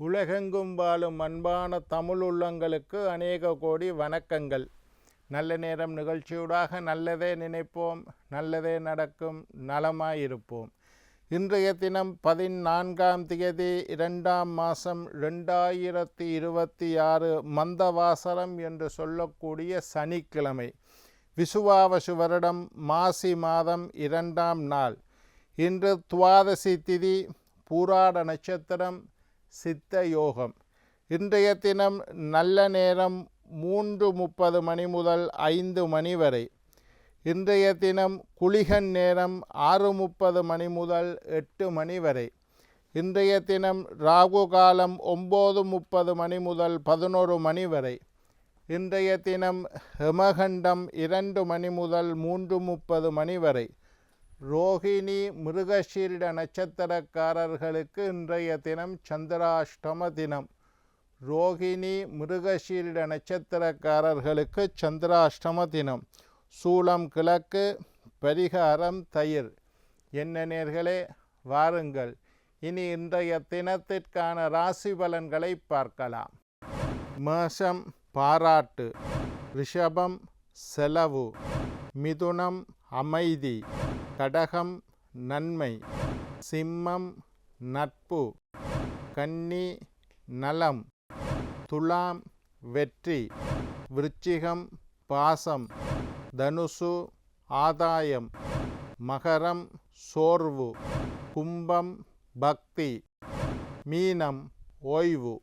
உலகெங்கும் வாழும் அன்பான தமிழ் உள்ளங்களுக்கு அநேக கோடி வணக்கங்கள். நல்ல நேரம் நிகழ்ச்சியூடாக நல்லதே நினைப்போம், நல்லதே நடக்கும், நலமாயிருப்போம். இன்றைய தினம் 14ஆம் தேதி 2ஆம் மாதம் 2026 மந்தவாசரம் என்று சொல்லக்கூடிய சனிக்கிழமை, விசுவாவசு வருடம் மாசி மாதம் 2ஆம் நாள். இன்று துவாதசி திதி, பூராட நட்சத்திரம், சித்த யோகம். இன்றைய தினம் நல்ல நேரம் 3:30 மணி முதல் 5 மணி வரை. இன்றைய தினம் குளிகன் நேரம் 6:30 மணி முதல் 8 மணி வரை. இன்றைய தினம் ராகு காலம் 9:30 மணி முதல் 11 மணி வரை. இன்றைய தினம் ஹெமகண்டம் 2 மணி முதல் 3:30 மணி வரை. ரோகிணி மிருகசீரிட நட்சத்திரக்காரர்களுக்கு இன்றைய தினம் சந்திராஷ்டம தினம். ரோகிணி மிருகசீரிட நட்சத்திரக்காரர்களுக்கு சந்திராஷ்டம தினம். சூலம் கிழக்கு, பரிகாரம் தயிர். என்ன நேர்களே, வாருங்கள் இனி இன்றைய தினத்திற்கான ராசி பலன்களை பார்க்கலாம். மேஷம் பாராட்டு, ரிஷபம் செலவு, மிதுனம் அமைதி, கடகம் நன்மை, சிம்மம் நட்பு, கன்னி நலம், துலாம் வெற்றி, விருச்சிகம் பாசம், தனுசு ஆதாயம், மகரம் சோர்வு, கும்பம் பக்தி, மீனம் ஓய்வு.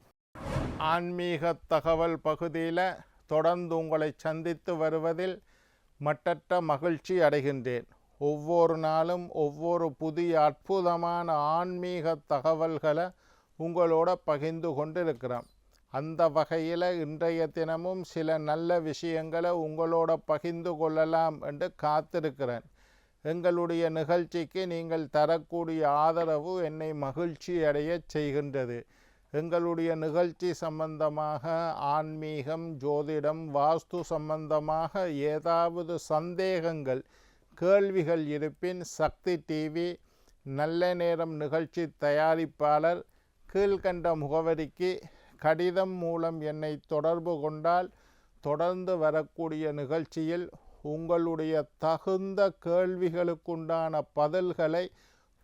ஆன்மீக தகவல் பகுதியில் தொடர்ந்து உங்களை சந்தித்து வருவதில் மட்டற்ற மகிழ்ச்சி அடைகின்றேன். ஒவ்வொரு நாளும் ஒவ்வொரு புதிய அற்புதமான ஆன்மீக தகவல்களை உங்களோட பகிர்ந்து கொண்டு இருக்கிறோம். அந்த வகையில் இன்றைய தினமும் சில நல்ல விஷயங்களை உங்களோட பகிர்ந்து கொள்ளலாம் என்று காத்திருக்கிறேன். எங்களுடைய நிகழ்ச்சிக்கு நீங்கள் தரக்கூடிய ஆதரவு என்னை மகிழ்ச்சி அடைய செய்கின்றது. எங்களுடைய நிகழ்ச்சி சம்பந்தமாக ஆன்மீகம், ஜோதிடம், வாஸ்து சம்பந்தமாக ஏதாவது சந்தேகங்கள், கேள்விகள் இருப்பின் சக்தி டிவி நல்ல நேரம் நிகழ்ச்சி தயாரிப்பாளர் கீழ்கண்ட முகவரிக்கு கடிதம் மூலம் என்னை தொடர்பு கொண்டால் தொடர்ந்து வரக்கூடிய நிகழ்ச்சியில் உங்களுடைய தகுந்த கேள்விகளுக்குண்டான பதில்களை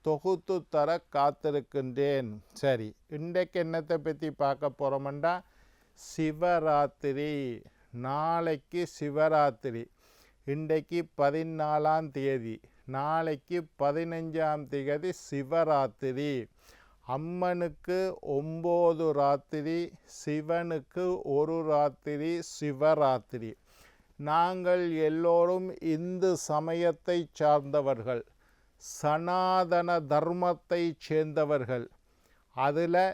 தொகுத்து தர காத்திருக்கின்றேன். சரி, இன்றைக்கு என்னத்தை பற்றி பார்க்க போகிறோம்டா, சிவராத்திரி. நாளைக்கு சிவராத்திரி. இன்றைக்கு 14ஆம் தேதி, நாளைக்கு 15ஆம் தேதி சிவராத்திரி. அம்மனுக்கு 9 ராத்திரி, சிவனுக்கு 1 ராத்திரி சிவராத்திரி. நாங்கள் எல்லோரும் இந்து சமயத்தை சார்ந்தவர்கள், சனாதன தர்மத்தை சேர்ந்தவர்கள், அதில்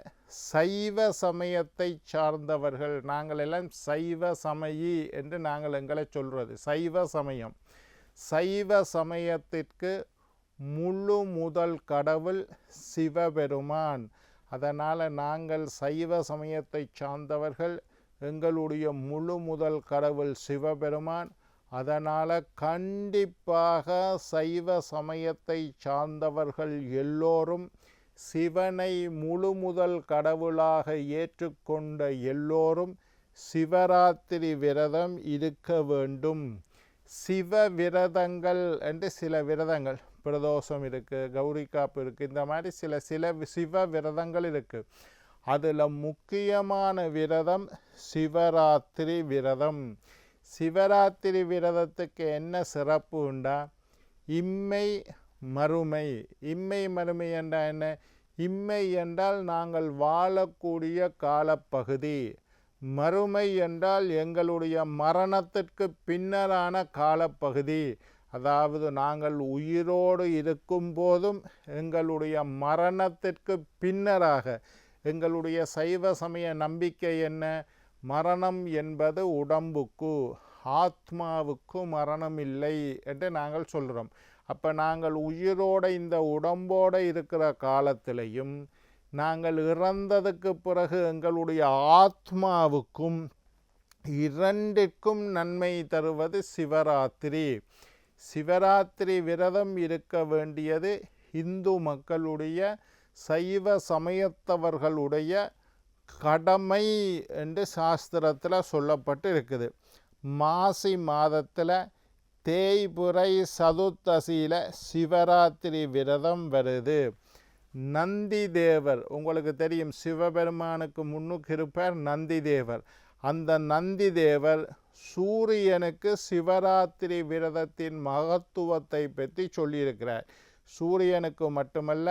சைவ சமயத்தை சார்ந்தவர்கள். நாங்கள் எல்லாம் சைவ சமயி என்று நாங்கள் எங்களை சொல்கிறது சைவ சமயம். சைவ சமயத்திற்கு முழு முதல் கடவுள் சிவபெருமான். அதனால் நாங்கள் சைவ சமயத்தை சார்ந்தவர்கள். எங்களுடைய முழு முதல் கடவுள் சிவபெருமான். அதனால் கண்டிப்பாக சைவ சமயத்தை சார்ந்தவர்கள் எல்லோரும் சிவனை முழு முதல் கடவுளாக ஏற்றுக்கொண்ட எல்லோரும் சிவராத்திரி விரதம் இருக்க வேண்டும். சிவ விரதங்கள் என்று சில விரதங்கள், பிரதோஷம் இருக்குது, கௌரி காப்பு இருக்குது, இந்த மாதிரி சில சிவ விரதங்கள் இருக்குது. அதில் முக்கியமான விரதம் சிவராத்திரி விரதம். சிவராத்திரி விரதத்துக்கு என்ன சிறப்பு உண்டா, இம்மை மறுமை. இம்மை மறுமை என்றால் என்ன? இம்மை என்றால் நாங்கள் வாழக்கூடிய காலப்பகுதி, மறுமை என்றால் எங்களுடைய மரணத்திற்கு பின்னரான காலப்பகுதி. அதாவது நாங்கள் உயிரோடு இருக்கும் போதும் எங்களுடைய மரணத்திற்கு பின்னராக. எங்களுடைய சைவ சமய நம்பிக்கை என்ன? மரணம் என்பது உடம்புக்கு, ஆத்மாவுக்கு மரணம் இல்லை என்று நாங்கள் சொல்கிறோம். அப்போ நாங்கள் உயிரோடு இந்த உடம்போடு இருக்கிற காலத்திலையும் நாங்கள் இறந்ததுக்கு பிறகு எங்களுடைய ஆத்மாவுக்கும் இரண்டிற்கும் நன்மை தருவது சிவராத்திரி. சிவராத்திரி விரதம் இருக்க வேண்டியது இந்து மக்களுடைய, சைவ சமயத்தவர்களுடைய கடமை என்று சாஸ்திரத்தில் சொல்லப்பட்டு இருக்குது. மாசி மாதத்தில் தேய்புரை சதுர்த்தசியில் சிவராத்திரி விரதம் வருது. நந்தி தேவர் உங்களுக்கு தெரியும், சிவபெருமானுக்கு முன்னுக்கு இருப்பார் நந்தி தேவர். அந்த நந்தி தேவர் சூரியனுக்கு சிவராத்திரி விரதத்தின் மகத்துவத்தை பற்றி சொல்லியிருக்கிறார். சூரியனுக்கு மட்டுமல்ல,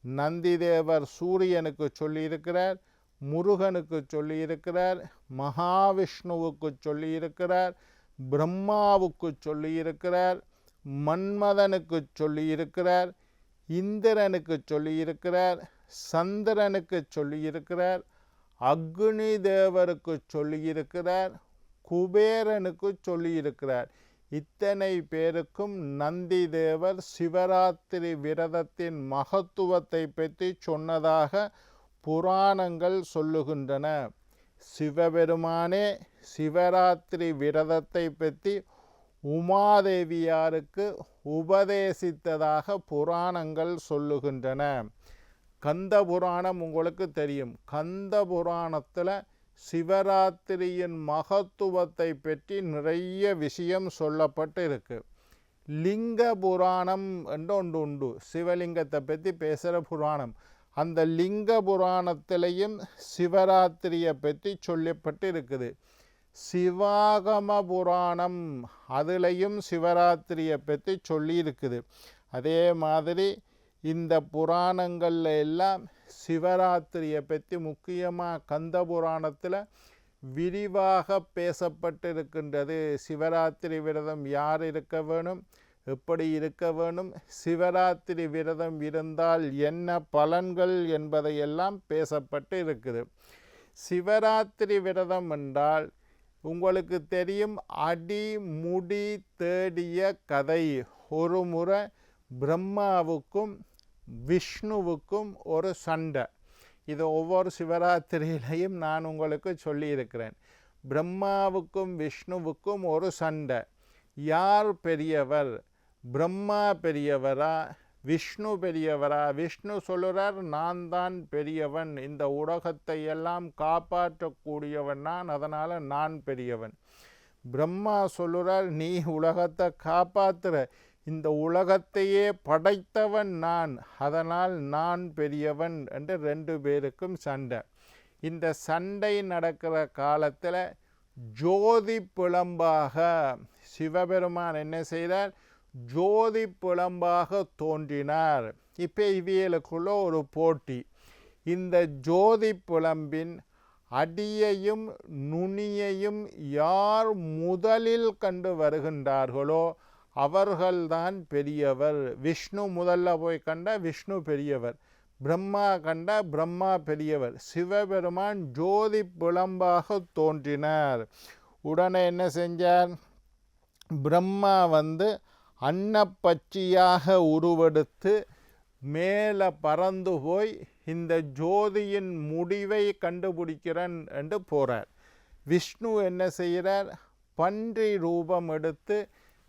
நந்தி தேவர் சூரியனுக்கு சொல்லியிருக்கிறார், முருகனுக்கு சொல்லியிருக்கிறார், மகாவிஷ்ணுவுக்கு சொல்லியிருக்கிறார், பிரம்மாவுக்கு சொல்லியிருக்கிறார், மன்மதனுக்கு சொல்லியிருக்கிறார், இந்திரனுக்கு சொல்லியிருக்கிறார், சந்திரனுக்கு சொல்லியிருக்கிறார், அக்னி தேவருக்கு சொல்லியிருக்கிறார், குபேரனுக்கு சொல்லியிருக்கிறார். இத்தனை பேருக்கும் நந்தி தேவர் சிவராத்திரி விரதத்தின் மகத்துவத்தை பற்றி சொன்னதாக புராணங்கள் சொல்லுகின்றன. சிவபெருமானே சிவராத்திரி விரதத்தை பற்றி உமாதேவியாருக்கு உபதேசித்ததாக புராணங்கள் சொல்லுகின்றன. கந்த புராணம் உங்களுக்கு தெரியும். கந்த புராணத்தில் சிவராத்திரியின் மகத்துவத்தை பற்றி நிறைய விஷயம் சொல்லப்பட்டு இருக்கு. லிங்க புராணம் என்று ஒன்று உண்டு, சிவலிங்கத்தை பற்றி பேசுகிற புராணம். அந்த லிங்க புராணத்திலையும் சிவராத்திரியை பற்றி சொல்லப்பட்டு இருக்குது. சிவாகம புராணம் அதுலேயும் சிவராத்திரியை பற்றி சொல்லி இருக்குது. அதே மாதிரி இந்த புராணங்களில் எல்லாம் சிவராத்திரியை பற்றி முக்கியமாக கந்த புராணத்தில் விரிவாக பேசப்பட்டிருக்கின்றது. சிவராத்திரி விரதம் யார் இருக்க வேணும், எப்படி இருக்க வேணும், சிவராத்திரி விரதம் இருந்தால் என்ன பலன்கள் என்பதையெல்லாம் பேசப்பட்டு இருக்குது. சிவராத்திரி விரதம் என்றால் உங்களுக்கு தெரியும், அடி முடி தேடிய கதை. ஒரு முறை பிரம்மாவுக்கும் விஷ்ணுவுக்கும் ஒரு சண்டை. இது ஒவ்வொரு சிவராத்திரியிலையும் நான் உங்களுக்கு சொல்லியிருக்கிறேன். பிரம்மாவுக்கும் விஷ்ணுவுக்கும் ஒரு சண்டை. யார் பெரியவர், பிரம்மா பெரியவரா விஷ்ணு பெரியவரா? விஷ்ணு சொல்லுறார், நான் தான் பெரியவன், இந்த உலகத்தை எல்லாம் காப்பாற்றக்கூடியவன் நான், அதனால் நான் பெரியவன். பிரம்மா சொல்லுறார், நீ உலகத்தை காப்பாற்றுற, இந்த உலகத்தையே படைத்தவன் நான், அதனால் நான் பெரியவன் என்று ரெண்டு பேருக்கும் சண்டை. இந்த சண்டை நடக்கிற காலத்தில் ஜோதி புலம்பாக சிவபெருமான் என்ன செய்தார், ஜோதி புலம்பாக தோன்றினார். இப்போ இவியலுக்குள்ள ஒரு போட்டி. இந்த ஜோதி புலம்பின் அடியையும் நுனியையும் யார் முதலில் கண்டு வருகின்றார்களோ அவர்கள்தான் பெரியவர். விஷ்ணு முதல்ல போய் கண்ட விஷ்ணு பெரியவர், பிரம்மா கண்ட பிரம்மா பெரியவர். சிவபெருமான் ஜோதி புலம்பாக தோன்றினார். உடனே என்ன செஞ்சார், பிரம்மா அன்னப்பச்சியாக உருவெடுத்து மேலே பறந்து போய் இந்த ஜோதியின் முடிவை கண்டுபிடிக்கிறேன் என்று போகிறார். விஷ்ணு என்ன செய்கிறார், பன்றி ரூபம் எடுத்து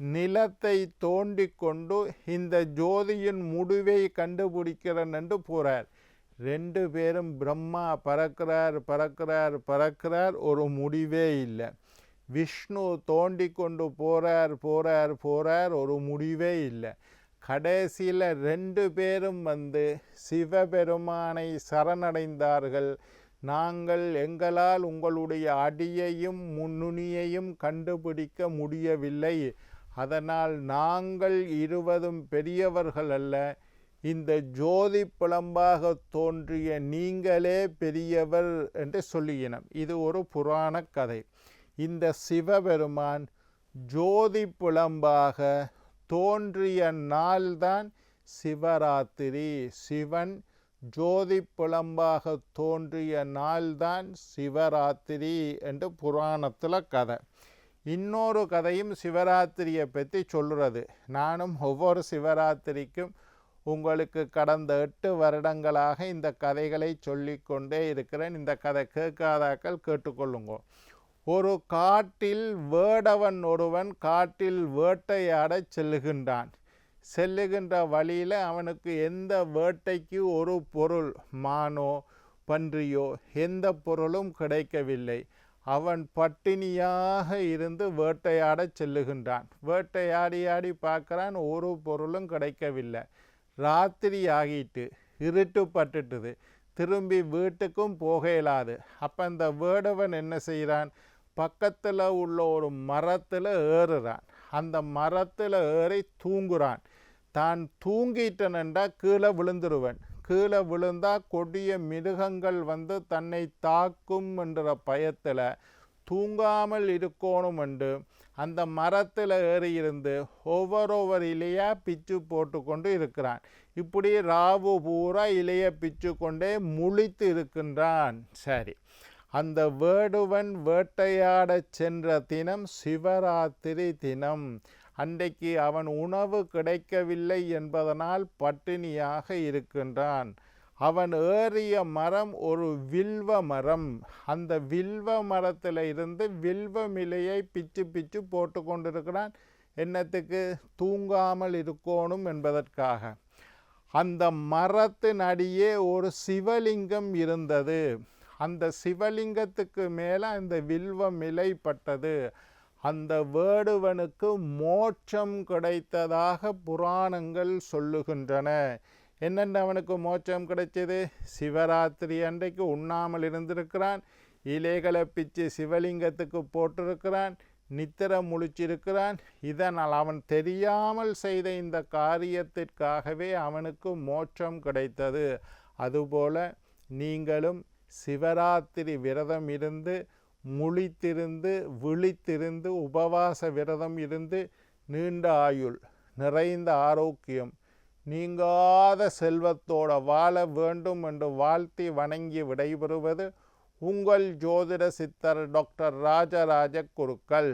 நிலத்தை தோண்டி கொண்டு இந்த ஜோதியின் முடிவை கண்டுபிடிக்கிறேன் என்று போகிறார். ரெண்டு பேரும் பிரம்மா பறக்கிறார் பறக்கிறார் பறக்கிறார், ஒரு முடிவே இல்லை. விஷ்ணு தோண்டி கொண்டு போகிறார் போகிறார் போகிறார், ஒரு முடிவே இல்லை. கடைசியில் ரெண்டு பேரும் சிவபெருமானை சரணடைந்தார்கள். நாங்கள் எங்களால் உங்களுடைய அடியையும் முன்னுனியையும் கண்டுபிடிக்க முடியவில்லை, அதனால் நாங்கள் இருவதும் பெரியவர்கள் அல்ல, இந்த ஜோதி புலம்பாக தோன்றிய நீங்களே பெரியவர் என்று சொல்லினோம். இது ஒரு புராண கதை. இந்த சிவபெருமான் ஜோதி புலம்பாக தோன்றிய நாள்தான் சிவராத்திரி. சிவன் ஜோதி புலம்பாக தோன்றிய நாள்தான் சிவராத்திரி என்று புராணத்தில் கதை. இன்னொரு கதையும் சிவராத்திரியை பற்றி சொல்கிறது. நானும் ஒவ்வொரு சிவராத்திரிக்கும் உங்களுக்கு கடந்த 8 வருடங்களாக இந்த கதைகளை சொல்லிக்கொண்டே இருக்கிறேன். இந்த கதை கேட்காதாக்கள் கேட்டுக்கொள்ளுங்க. ஒரு காட்டில் வேடவன் ஒருவன் காட்டில் வேட்டையாட செல்லுகின்றான். செல்லுகின்ற வழியில் அவனுக்கு எந்த வேட்டைக்கு ஒரு பொருள், மானோ பன்றியோ எந்த பொருளும் கிடைக்கவில்லை. அவன் பட்டினியாக இருந்து வேட்டையாடச் செல்லுகின்றான். வேட்டையாடி பார்க்குறான், ஒரு பொருளும் கிடைக்கவில்லை. ராத்திரி ஆகிட்டு, இருட்டு பட்டுட்டுது, திரும்பி வீட்டுக்கும் போக இயலாது. அப்போ அந்த வேடவன் என்ன செய்கிறான், பக்கத்தில் உள்ள ஒரு மரத்தில் ஏறுறான். அந்த மரத்தில் ஏறி தூங்குறான். தான் தூங்கிட்டனண்டா கீழே விழுந்துருவன். கீழே விழுந்தால் கொடிய மிருகங்கள் வந்து தன்னை தாக்கும் என்ற பயத்தில் தூங்காமல் இருக்கணும் என்று அந்த மரத்தில் ஏறியிருந்து ஒவ்வொரு இலையாக பிச்சு போட்டு கொண்டு இருக்கிறான். இப்படி ராவு பூரா இலையை பிச்சு கொண்டே முழித்து இருக்கின்றான். சரி, அந்த வேடுவன் வேட்டையாட சென்ற தினம் சிவராத்திரி தினம். அன்றைக்கு அவன் உணவு கிடைக்கவில்லை என்பதனால் பட்டினியாக இருக்கின்றான். அவன் ஏறிய மரம் ஒரு வில்வ மரம். அந்த வில்வ மரத்தில் இருந்து வில்வம் இலையை பிச்சு பிச்சு போட்டு கொண்டிருக்கிறான். என்னத்துக்கு? தூங்காமல் இருக்கணும் என்பதற்காக. அந்த மரத்தின் அடியே ஒரு சிவலிங்கம் இருந்தது. அந்த சிவலிங்கத்துக்கு மேலே அந்த வில்வம் இலை பட்டது. அந்த வேடுவனுக்கு மோட்சம் கிடைத்ததாக புராணங்கள் சொல்லுகின்றன. என்னென்ன அவனுக்கு மோட்சம் கிடைச்சது? சிவராத்திரி அன்றைக்கு உண்ணாமல் இருந்திருக்கிறான், இலைகளை பிச்சு சிவலிங்கத்துக்கு போட்டிருக்கிறான், நித்திர முழிச்சிருக்கிறான். இதனால் அவன் தெரியாமல் செய்த இந்த காரியத்திற்காகவே அவனுக்கு மோட்சம் கிடைத்தது. அதுபோல நீங்களும் சிவராத்திரி விரதம் இருந்து, முழித்திருந்து, விழித்திருந்து, உபவாச விரதம் இருந்து நீண்ட ஆயுள், நிறைந்த ஆரோக்கியம், நீங்காத செல்வத்தோடு வாழ வேண்டும் என்று வாழ்த்தி வணங்கி விடைபெறுவது உங்கள் ஜோதிட சித்தர் டாக்டர் ராஜராஜ குருக்கள்.